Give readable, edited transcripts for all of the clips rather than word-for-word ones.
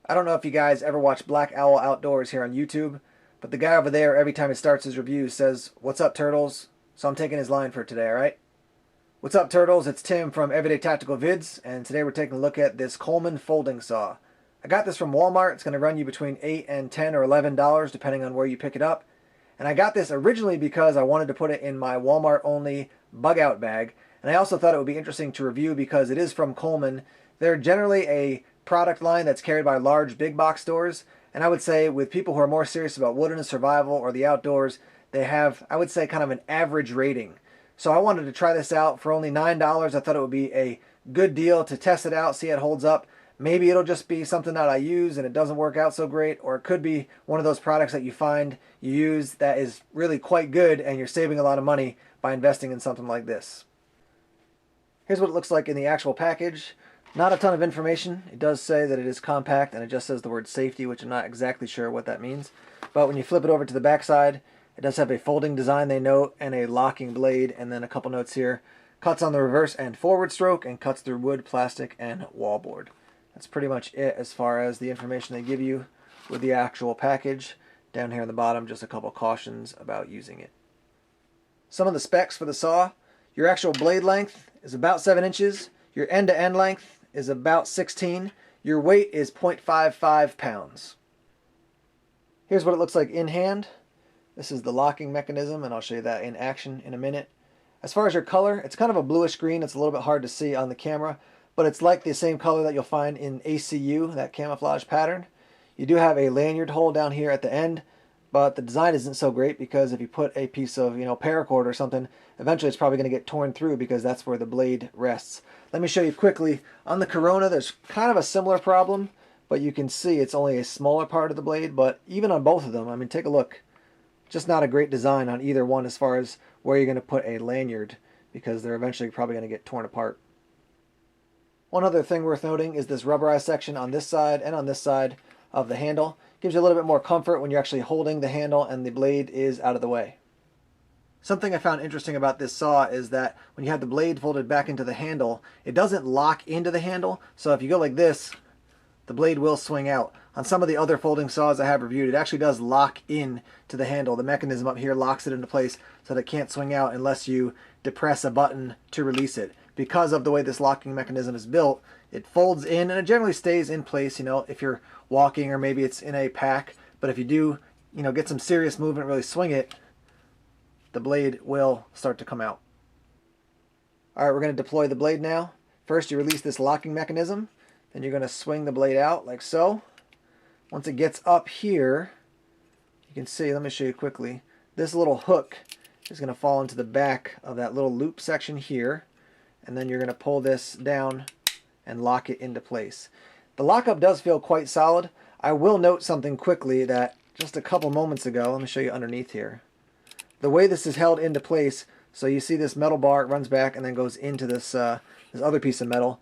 I don't know if you guys ever watch Black Owl Outdoors here on YouTube, but the guy over there, every time he starts his review, says, "What's up, turtles?" So I'm taking his line for today, alright? What's up, turtles? It's Tim from Everyday Tactical Vids, and today we're taking a look at this Coleman Folding Saw. I got this from Walmart. It's going to run you between $8 and $10 or $11, depending on where you pick it up. And I got this originally because I wanted to put it in my Walmart-only bug-out bag, and I also thought it would be interesting to review because it is from Coleman. They're generally a product line that's carried by large big box stores, and I would say with people who are more serious about wilderness survival or the outdoors, they have, I would say, kind of an average rating. So I wanted to try this out for only $9. I thought it would be a good deal to test it out, see how it holds up. Maybe it'll just be something that I use and it doesn't work out so great, or it could be one of those products that you find you use that is really quite good and you're saving a lot of money by investing in something like this. Here's what it looks like in the actual package. Not a ton of information. It does say that it is compact and it just says the word safety, which I'm not exactly sure what that means. But when you flip it over to the back side, it does have a folding design, they note, and a locking blade, and then a couple notes here. Cuts on the reverse and forward stroke, and cuts through wood, plastic, and wallboard. That's pretty much it as far as the information they give you with the actual package. Down here on the bottom, just a couple cautions about using it. Some of the specs for the saw: your actual blade length is about 7 inches. Your end-to-end length is about 16. Your weight is 0.55 pounds. Here's what it looks like in hand. This is the locking mechanism, and I'll show you that in action in a minute. As far as your color, it's kind of a bluish green. It's a little bit hard to see on the camera, but it's like the same color that you'll find in ACU, that camouflage pattern. You do have a lanyard hole down here at the end, but the design isn't so great because if you put a piece of, paracord or something, eventually it's probably going to get torn through because that's where the blade rests. Let me show you quickly. On the Corona, there's kind of a similar problem, but you can see it's only a smaller part of the blade, but even on both of them, I mean, take a look. Just not a great design on either one as far as where you're going to put a lanyard, because they're eventually probably going to get torn apart. One other thing worth noting is this rubberized section on this side and on this side of the handle. Gives you a little bit more comfort when you're actually holding the handle and the blade is out of the way. Something I found interesting about this saw is that when you have the blade folded back into the handle, it doesn't lock into the handle, so if you go like this, the blade will swing out. On some of the other folding saws I have reviewed, it actually does lock in to the handle. The mechanism up here locks it into place so that it can't swing out unless you depress a button to release it. Because of the way this locking mechanism is built, it folds in and it generally stays in place, if you're walking or maybe it's in a pack. But if you do, get some serious movement, really swing it, the blade will start to come out. All right, we're going to deploy the blade now. First, you release this locking mechanism. Then you're going to swing the blade out like so. Once it gets up here, you can see, let me show you quickly, this little hook is going to fall into the back of that little loop section here, and then you're going to pull this down and lock it into place. The lockup does feel quite solid. I will note something quickly that just a couple moments ago, let me show you underneath here. The way this is held into place, so you see this metal bar, it runs back and then goes into this, this other piece of metal.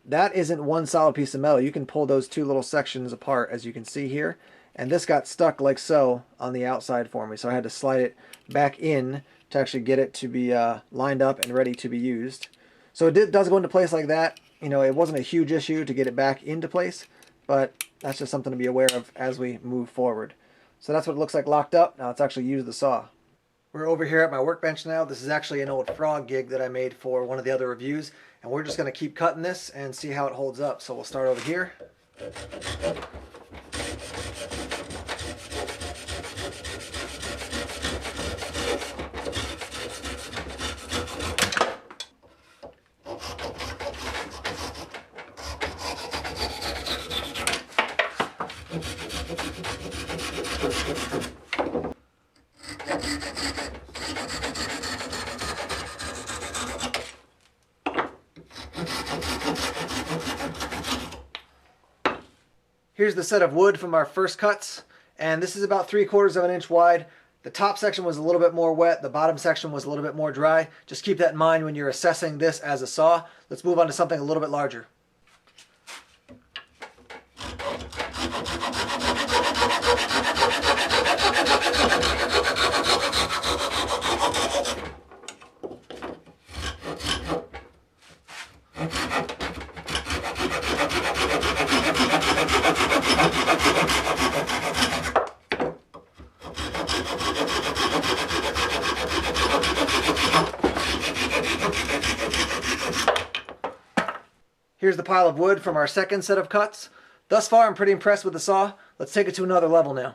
That isn't one solid piece of metal. You can pull those two little sections apart, as you can see here. And this got stuck like so on the outside for me. So I had to slide it back in to actually get it to be lined up and ready to be used. So it does go into place like that. It wasn't a huge issue to get it back into place, but that's just something to be aware of as we move forward. So that's what it looks like locked up. Now let's actually use the saw. We're over here at my workbench now. This is actually an old frog gig that I made for one of the other reviews. And we're just going to keep cutting this and see how it holds up. So we'll start over here. Here's the set of wood from our first cuts, and this is about 3/4 of an inch wide. The top section was a little bit more wet, the bottom section was a little bit more dry. Just keep that in mind when you're assessing this as a saw. Let's move on to something a little bit larger. Here's the pile of wood from our second set of cuts. Thus far, I'm pretty impressed with the saw. Let's take it to another level now.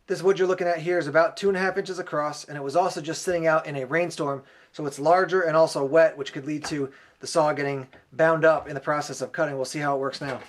This wood you're looking at here is about 2.5 inches across, and it was also just sitting out in a rainstorm, so it's larger and also wet, which could lead to the saw getting bound up in the process of cutting. We'll see how it works now.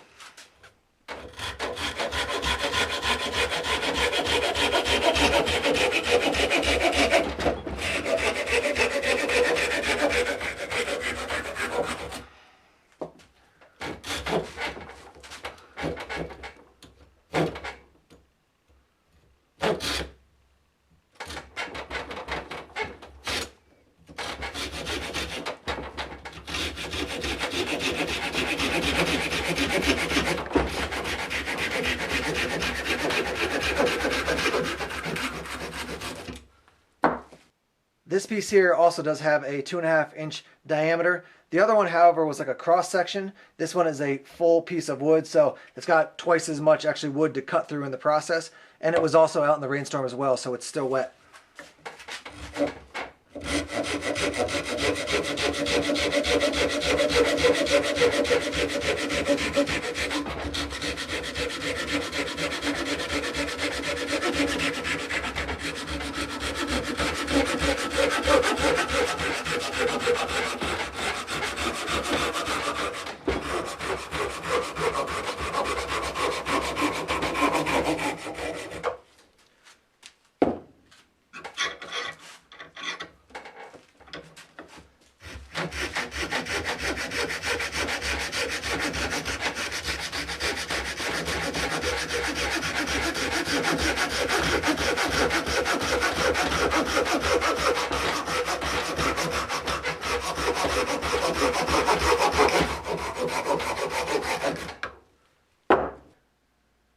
This piece here also does have a 2.5 inch diameter. The other one, however, was like a cross section. This one is a full piece of wood, so it's got twice as much actually wood to cut through in the process. And it was also out in the rainstorm as well, so it's still wet.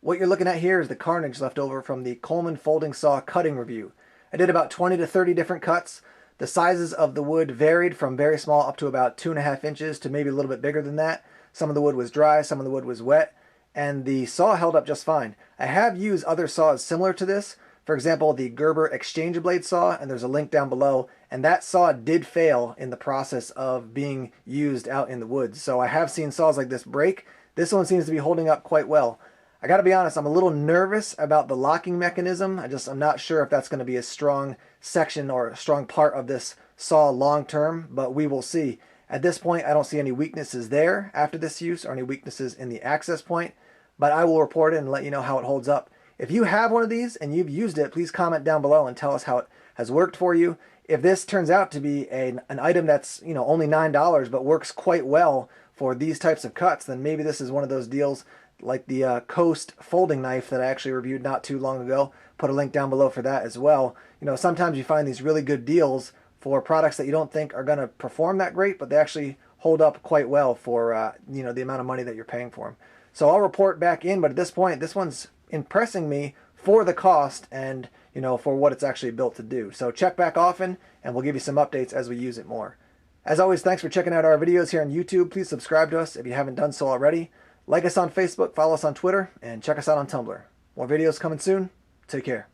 What you're looking at here is the carnage left over from the Coleman Folding Saw cutting review. I did about 20 to 30 different cuts. The sizes of the wood varied from very small up to about 2.5 inches to maybe a little bit bigger than that. Some of the wood was dry, some of the wood was wet, and the saw held up just fine. I have used other saws similar to this. For example, the Gerber exchange blade saw, and there's a link down below, and that saw did fail in the process of being used out in the woods. So I have seen saws like this break. This one seems to be holding up quite well. I gotta be honest, I'm a little nervous about the locking mechanism. I'm not sure if that's gonna be a strong section or a strong part of this saw long term, but we will see. At this point, I don't see any weaknesses there after this use or any weaknesses in the access point, but I will report it and let you know how it holds up. If you have one of these and you've used it, please comment down below and tell us how it has worked for you. If this turns out to be an item that's only $9 but works quite well for these types of cuts, then maybe this is one of those deals like the Costa folding knife that I actually reviewed not too long ago. Put a link down below for that as well. Sometimes you find these really good deals for products that you don't think are going to perform that great, but they actually hold up quite well for the amount of money that you're paying for them. So I'll report back in, but at this point, this one's impressing me for the cost and for what it's actually built to do. So check back often, and we'll give you some updates as we use it more. As always, thanks for checking out our videos here on YouTube. Please subscribe to us if you haven't done so already. Like us on Facebook, follow us on Twitter, and check us out on Tumblr. More videos coming soon. Take care.